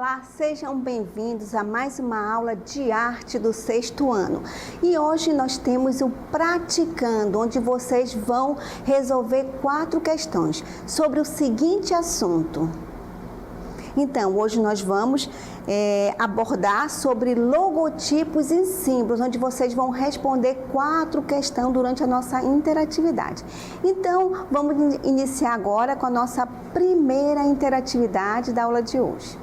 Olá, sejam bem-vindos a mais uma aula de arte do sexto ano. E hoje nós temos o Praticando, onde vocês vão resolver 4 questões sobre o seguinte assunto. Então, hoje nós vamos abordar sobre logotipos e símbolos, onde vocês vão responder 4 questões durante a nossa interatividade. Então, vamos iniciar agora com a nossa primeira interatividade da aula de hoje.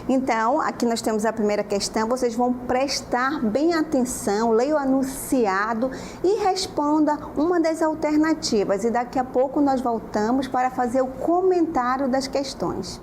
Então, aqui nós temos a primeira questão, vocês vão prestar bem atenção, leia o enunciado e responda uma das alternativas. E daqui a pouco nós voltamos para fazer o comentário das questões.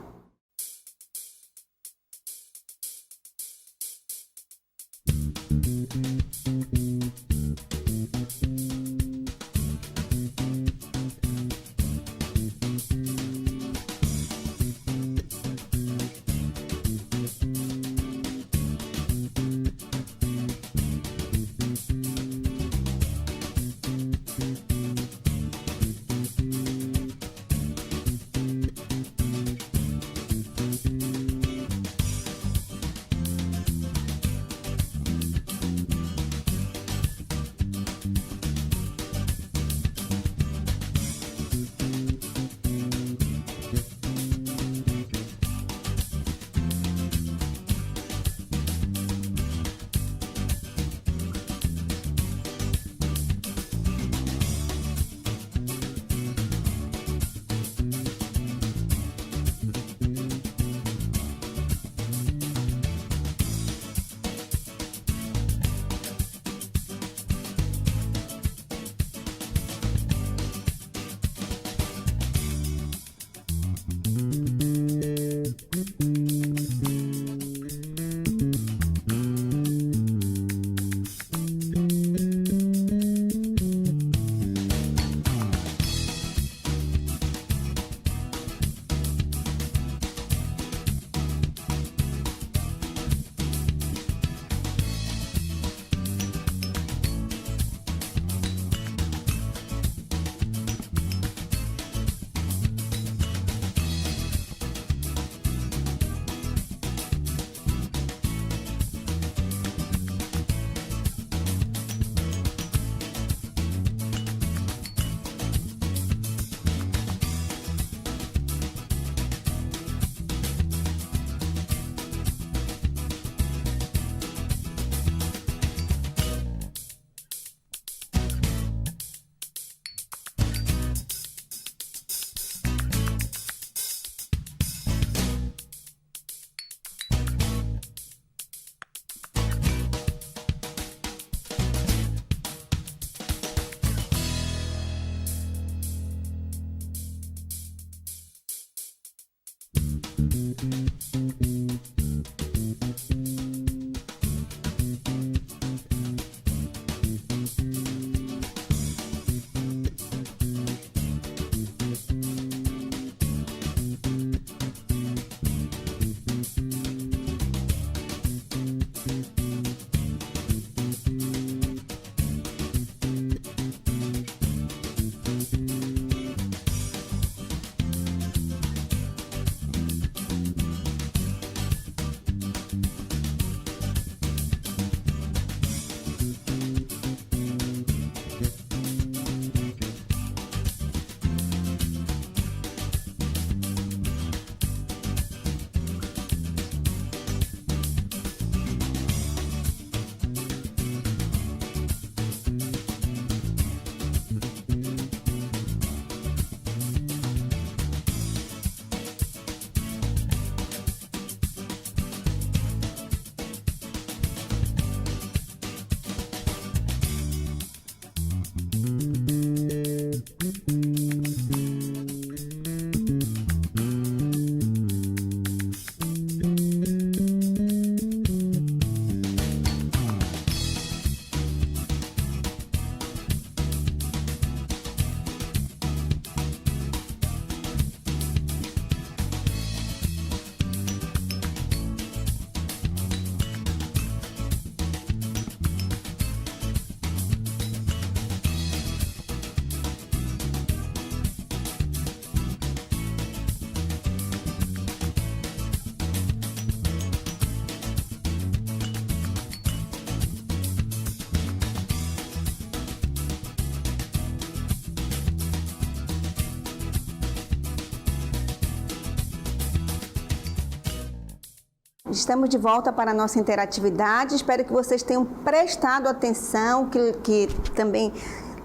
Estamos de volta para a nossa interatividade. Espero que vocês tenham prestado atenção, que também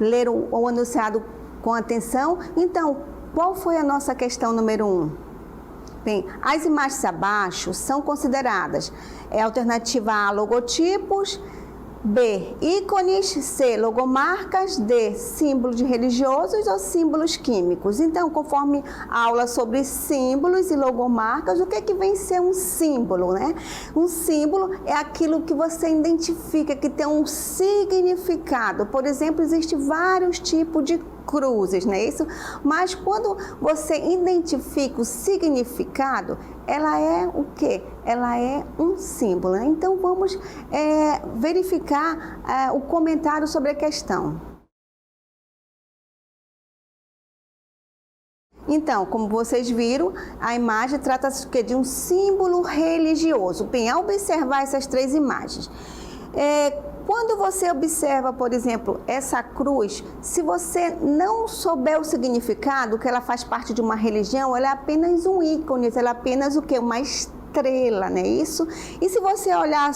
leram o enunciado com atenção. Então, qual foi a nossa questão número 1? Bem, as imagens abaixo são consideradas alternativa A, logotipos, B, ícones, C, logomarcas, D, símbolos religiosos ou símbolos químicos. Então, conforme a aula sobre símbolos e logomarcas, o que é que vem ser um símbolo, né? Um símbolo é aquilo que você identifica, que tem um significado. Por exemplo, existem vários tipos de cruzes, não é isso? Mas quando você identifica o significado, ela é o quê? Ela é um símbolo, né? Então vamos verificar o comentário sobre a questão. Então, como vocês viram, a imagem trata-se de um símbolo religioso. Bem, ao observar essas 3 imagens, quando você observa, por exemplo, essa cruz, se você não souber o significado, que ela faz parte de uma religião, ela é apenas um ícone, ela é apenas o quê? Uma estrela, não é isso? E se você olhar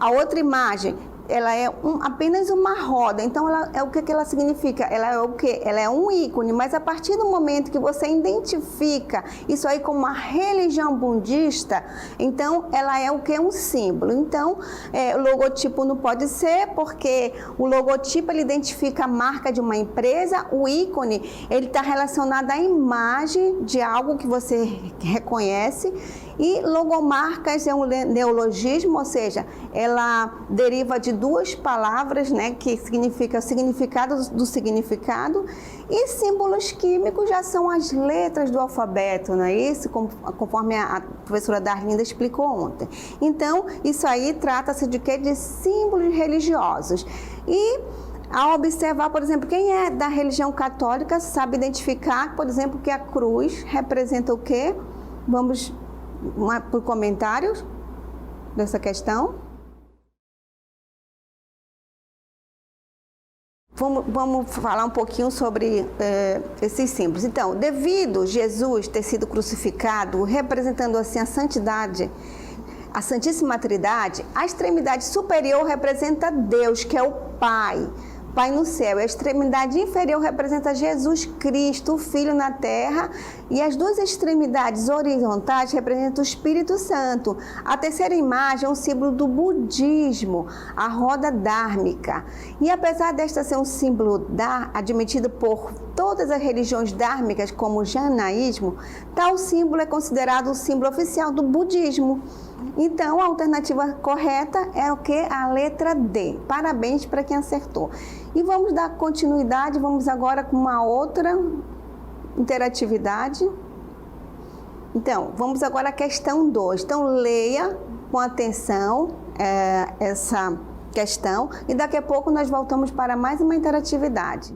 a outra imagem, ela é apenas uma roda. Então, o que ela significa? Ela é o quê? Ela é um ícone, mas a partir do momento que você identifica isso aí como uma religião budista, então ela é o quê? Um símbolo. Então, o logotipo não pode ser, porque o logotipo ele identifica a marca de uma empresa, o ícone ele está relacionado à imagem de algo que você reconhece, e logomarcas é um neologismo, ou seja, ela deriva de 2 palavras, né, que significa significado do significado, e símbolos químicos já são as letras do alfabeto, não é isso? Conforme a professora Darlinda explicou ontem. Então, isso aí trata-se de quê? De símbolos religiosos. E ao observar, por exemplo, quem é da religião católica sabe identificar, por exemplo, que a cruz representa o quê? Vamos por comentários dessa questão. Vamos falar um pouquinho sobre esses símbolos. Então, devido Jesus ter sido crucificado, representando assim a santidade, a Santíssima Trindade, a extremidade superior representa Deus, que é o Pai no céu. A extremidade inferior representa Jesus Cristo, o Filho na terra, e as 2 extremidades horizontais representam o Espírito Santo. A terceira imagem é um símbolo do budismo, a roda dármica. E apesar desta ser um símbolo admitido por todas as religiões dármicas, como o janaísmo, tal símbolo é considerado o símbolo oficial do budismo. Então, a alternativa correta é o que? A letra D. Parabéns para quem acertou. E vamos dar continuidade, vamos agora com uma outra interatividade. Então, vamos agora à questão 2. Então, leia com atenção essa questão e daqui a pouco nós voltamos para mais uma interatividade.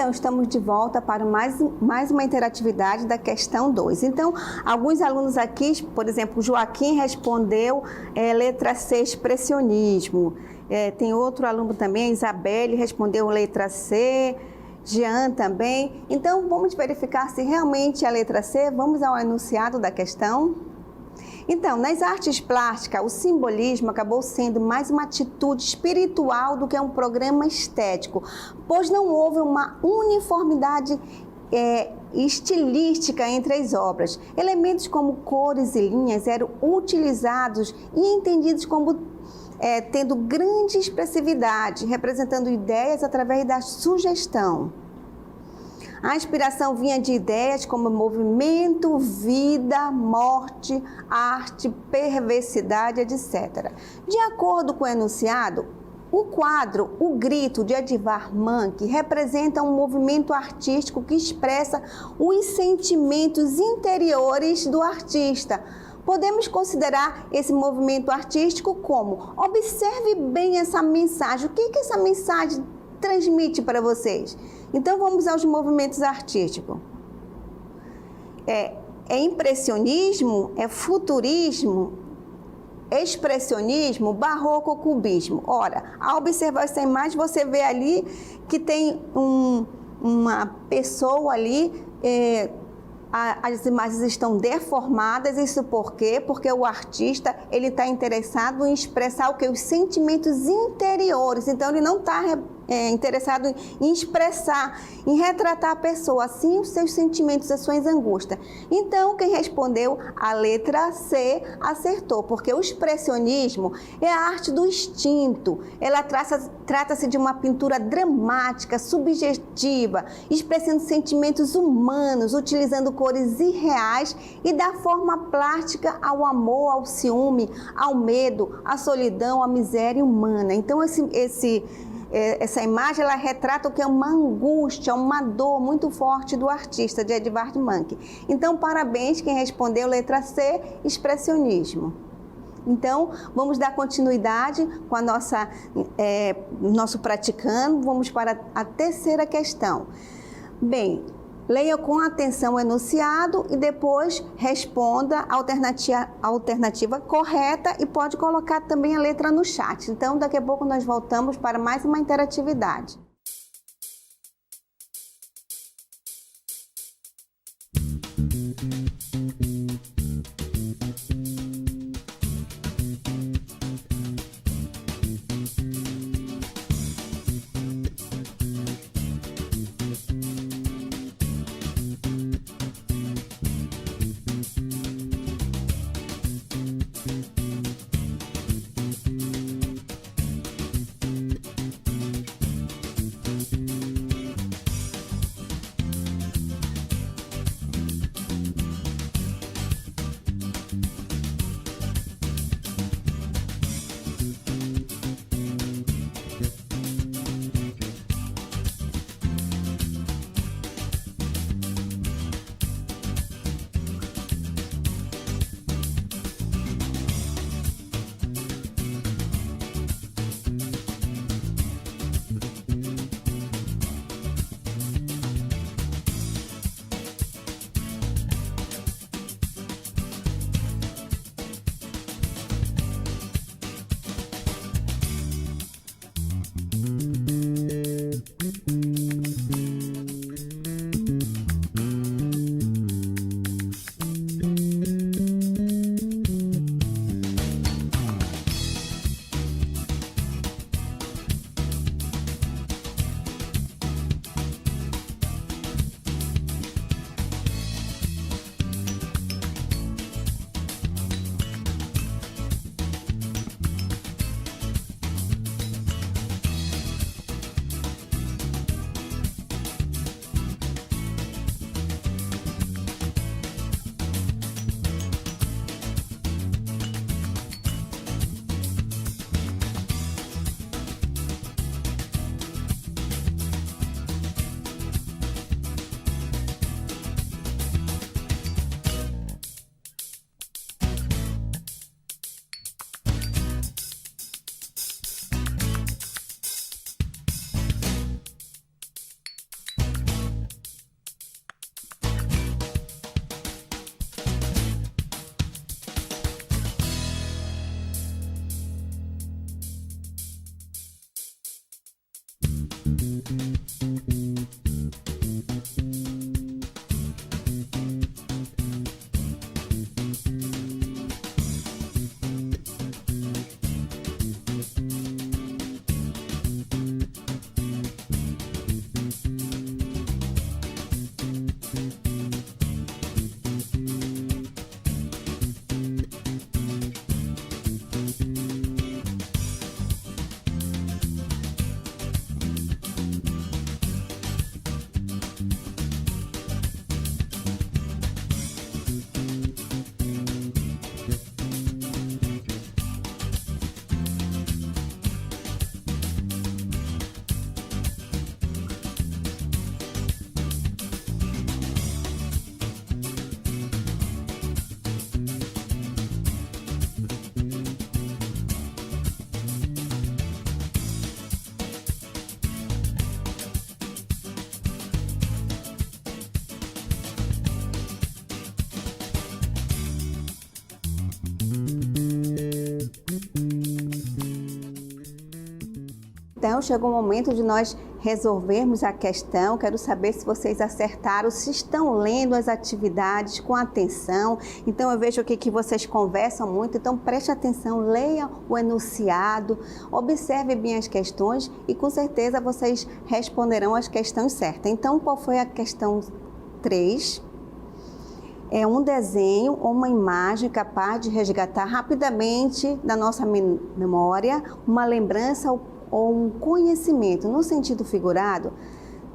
Então, estamos de volta para mais uma interatividade da questão 2. Então, alguns alunos aqui, por exemplo, o Joaquim respondeu letra C, expressionismo. Tem outro aluno também, a Isabelle, respondeu letra C, Jean também. Então, vamos verificar se realmente é a letra C. Vamos ao enunciado da questão. Então, nas artes plásticas, o simbolismo acabou sendo mais uma atitude espiritual do que um programa estético, pois não houve uma uniformidade estilística entre as obras. Elementos como cores e linhas eram utilizados e entendidos como tendo grande expressividade, representando ideias através da sugestão. A inspiração vinha de ideias como movimento, vida, morte, arte, perversidade, etc. De acordo com o enunciado, o quadro O Grito, de Edvard Munch, representa um movimento artístico que expressa os sentimentos interiores do artista. Podemos considerar esse movimento artístico como: observe bem essa mensagem. O que essa mensagem transmite para vocês? Então, vamos aos movimentos artísticos. É impressionismo, é futurismo, expressionismo, barroco ou cubismo. Ora, ao observar essa imagem, você vê ali que tem uma pessoa ali, as imagens estão deformadas. Isso por quê? Porque o artista ele está interessado em expressar o que? Os sentimentos interiores. Então, ele não está interessado em expressar, em retratar a pessoa, assim os seus sentimentos, as suas angústias. Então, quem respondeu a letra C acertou, porque o expressionismo é a arte do instinto. Ela trata-se de uma pintura dramática, subjetiva, expressando sentimentos humanos, utilizando cores irreais e da forma plástica ao amor, ao ciúme, ao medo, à solidão, à miséria humana. Então, essa imagem ela retrata o que é uma angústia, uma dor muito forte do artista, de Edvard Munch. Então, parabéns quem respondeu letra C, expressionismo. Então, vamos dar continuidade com a nosso praticando. Vamos para a terceira questão. Bem, leia com atenção o enunciado e depois responda a alternativa correta e pode colocar também a letra no chat. Então, daqui a pouco nós voltamos para mais uma interatividade. Então, chegou o momento de nós resolvermos a questão. Quero saber se vocês acertaram, se estão lendo as atividades com atenção. Então, eu vejo aqui que vocês conversam muito, então preste atenção, leia o enunciado, observe bem as questões e com certeza vocês responderão as questões certas. Então, qual foi a questão 3? É um desenho ou uma imagem capaz de resgatar rapidamente da nossa memória uma lembrança ou um conhecimento. No sentido figurado,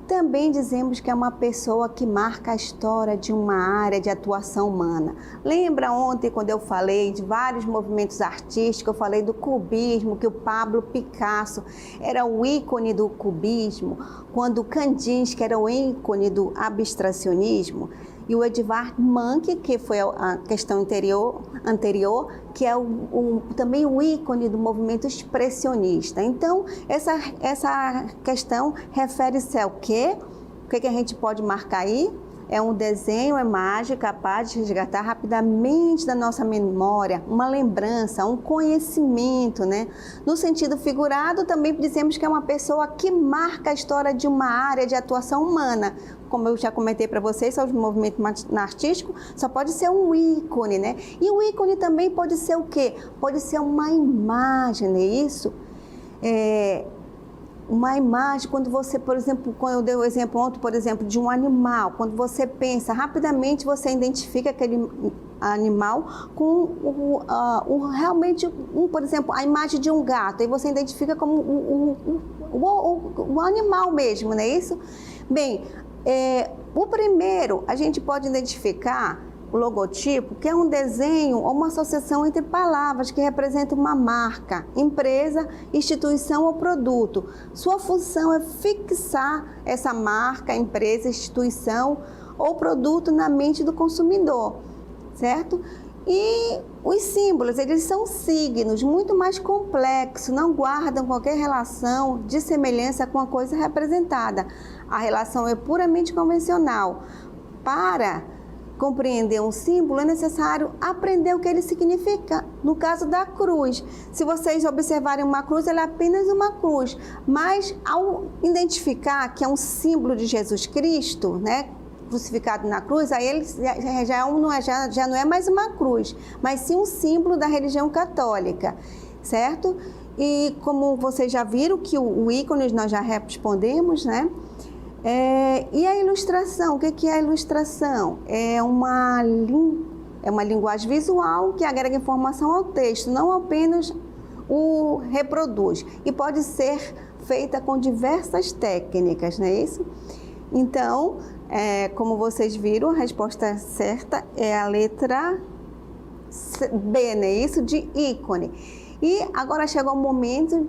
também dizemos que é uma pessoa que marca a história de uma área de atuação humana. Lembra ontem quando eu falei de vários movimentos artísticos, eu falei do cubismo, que o Pablo Picasso era o ícone do cubismo, quando Kandinsky era o ícone do abstracionismo, e o Edvard Munch, que foi a questão anterior, que é também o ícone do movimento expressionista. Então, essa questão refere-se ao quê? O que a gente pode marcar aí? É um desenho, uma imagem capaz de resgatar rapidamente da nossa memória uma lembrança, um conhecimento, né? No sentido figurado, também dizemos que é uma pessoa que marca a história de uma área de atuação humana. Como eu já comentei para vocês, sobre o movimento artístico, só pode ser um ícone, né? E o ícone também pode ser o quê? Pode ser uma imagem, não é isso? Uma imagem, quando você, por exemplo, quando eu dei o exemplo ontem, por exemplo, de um animal, quando você pensa, rapidamente você identifica aquele animal com realmente, por exemplo, a imagem de um gato, e você identifica como o animal mesmo, não é isso? Bem, o primeiro, a gente pode identificar o logotipo, que é um desenho ou uma associação entre palavras que representam uma marca, empresa, instituição ou produto. Sua função é fixar essa marca, empresa, instituição ou produto na mente do consumidor, certo? E os símbolos, eles são signos muito mais complexos, não guardam qualquer relação de semelhança com a coisa representada. A relação é puramente convencional. Para compreender um símbolo, é necessário aprender o que ele significa. No caso da cruz, se vocês observarem uma cruz, ela é apenas uma cruz. Mas ao identificar que é um símbolo de Jesus Cristo, né, crucificado na cruz, aí ele já não é mais uma cruz, mas sim um símbolo da religião católica, certo? E como vocês já viram que o ícone nós já respondemos, né? E a ilustração, o que é a ilustração? É uma linguagem visual que agrega informação ao texto, não apenas o reproduz. E pode ser feita com diversas técnicas, não é isso? Então, como vocês viram, a resposta certa é a letra B, não é isso? De ícone. E agora chegou o momento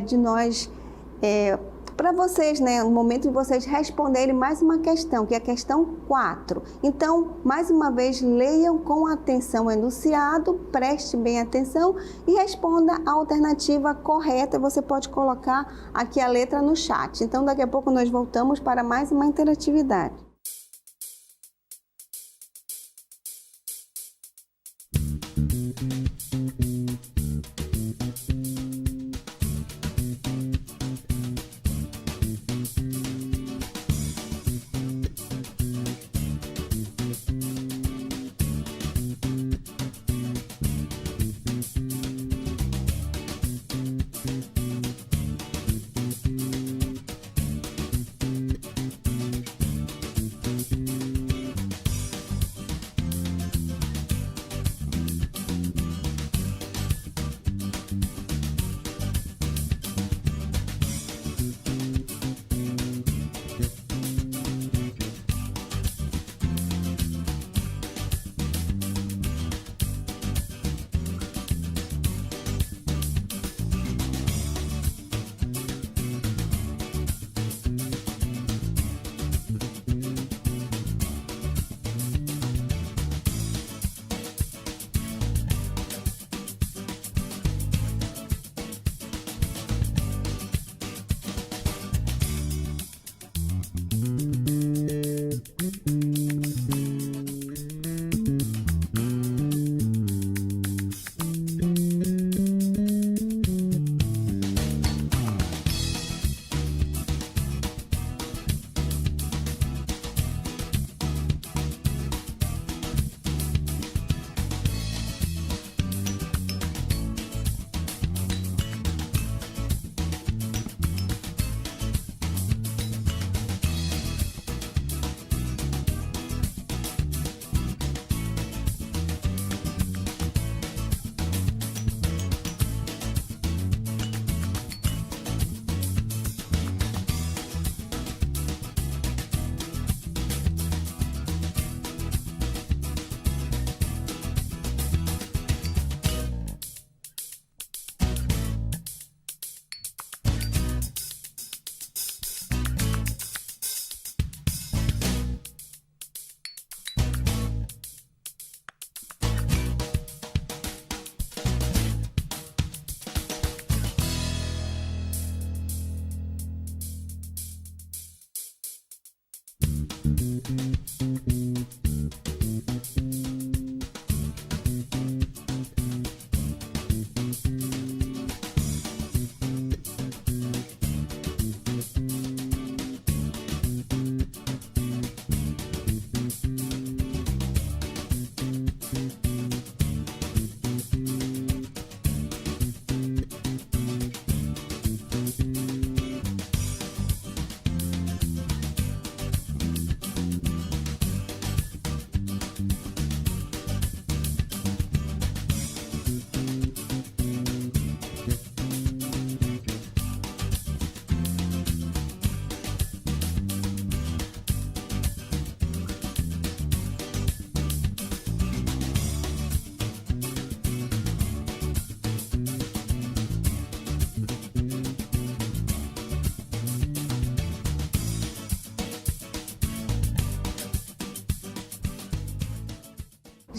de nós... para vocês, né, o momento de vocês responderem mais uma questão, que é a questão 4. Então, mais uma vez, leiam com atenção o enunciado, preste bem atenção e responda a alternativa correta. Você pode colocar aqui a letra no chat. Então, daqui a pouco nós voltamos para mais uma interatividade.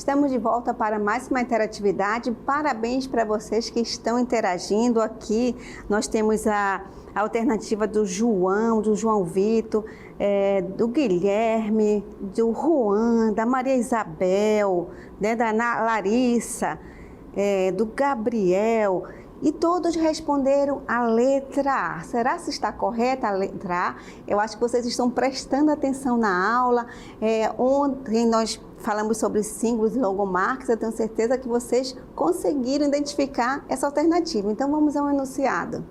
Estamos de volta para mais uma interatividade. Parabéns para vocês que estão interagindo aqui. Nós temos a alternativa do João Vitor, do Guilherme, do Juan, da Maria Isabel, né, da Larissa, do Gabriel. E todos responderam a letra A. Será que está correta a letra A? Eu acho que vocês estão prestando atenção na aula. Ontem nós falamos sobre símbolos e logomarcas. Eu tenho certeza que vocês conseguiram identificar essa alternativa. Então vamos ao enunciado.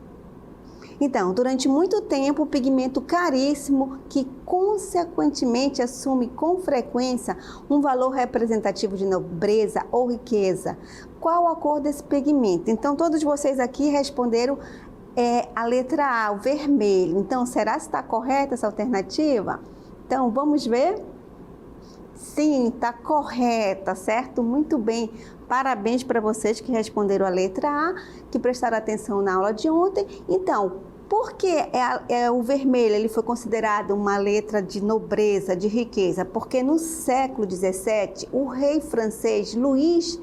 Então, durante muito tempo, o pigmento caríssimo, que consequentemente assume com frequência um valor representativo de nobreza ou riqueza. Qual a cor desse pigmento? Então, todos vocês aqui responderam a letra A, o vermelho. Então, será que está correta essa alternativa? Então, vamos ver? Sim, está correta, certo? Muito bem. Parabéns para vocês que responderam a letra A, que prestaram atenção na aula de ontem. Então, por que o vermelho ele foi considerado uma letra de nobreza, de riqueza? Porque no século XVII, o rei francês Luís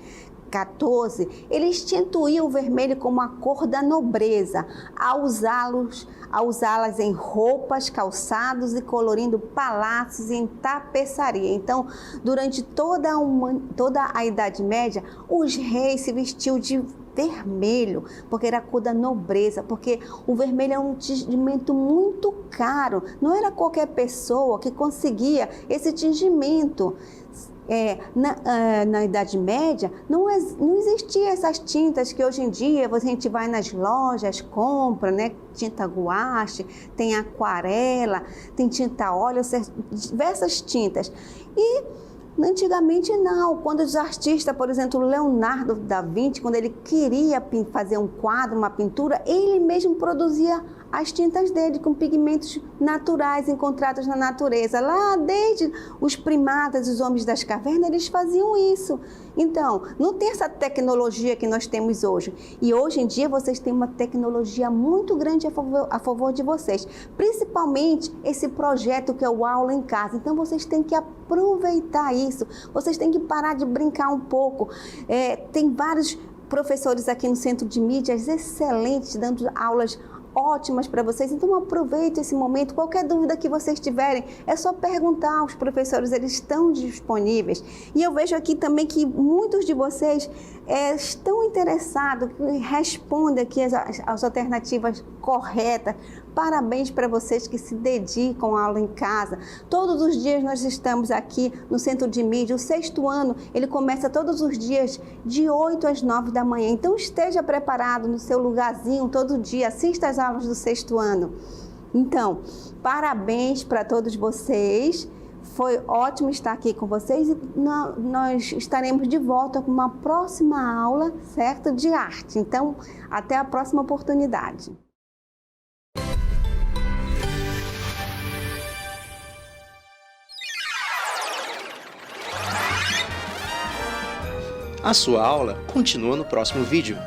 XIV, ele instituiu o vermelho como a cor da nobreza, ao usá-las em roupas, calçados e colorindo palácios em tapeçaria. Então, durante toda a Idade Média, os reis se vestiam de vermelho, porque era a cor da nobreza, porque o vermelho é um tingimento muito caro, não era qualquer pessoa que conseguia esse tingimento. Na Idade Média, não existiam essas tintas que hoje em dia a gente vai nas lojas, compra, né? Tinta guache, tem aquarela, tem tinta óleo, diversas tintas. E antigamente não, quando os artistas, por exemplo, Leonardo da Vinci, quando ele queria fazer um quadro, uma pintura, ele mesmo produzia as tintas dele com pigmentos naturais encontrados na natureza. Lá desde os primatas, os homens das cavernas, eles faziam isso. Então, não tem essa tecnologia que nós temos hoje. E hoje em dia vocês têm uma tecnologia muito grande a favor de vocês. Principalmente esse projeto que é o Aula em Casa. Então, vocês têm que aproveitar isso. Vocês têm que parar de brincar um pouco. Tem vários professores aqui no Centro de Mídias excelentes, dando aulas ótimas para vocês, então aproveite esse momento. Qualquer dúvida que vocês tiverem, é só perguntar aos professores, eles estão disponíveis. E eu vejo aqui também que muitos de vocês estão interessados, respondem aqui as alternativas corretas. Parabéns para vocês que se dedicam à aula em casa. Todos os dias nós estamos aqui no Centro de Mídia. O 6º ano, ele começa todos os dias de 8 às 9 da manhã. Então esteja preparado no seu lugarzinho todo dia. Assista às aulas do 6º ano. Então, parabéns para todos vocês. Foi ótimo estar aqui com vocês e nós estaremos de volta com uma próxima aula, certo? De arte. Então, até a próxima oportunidade. A sua aula continua no próximo vídeo.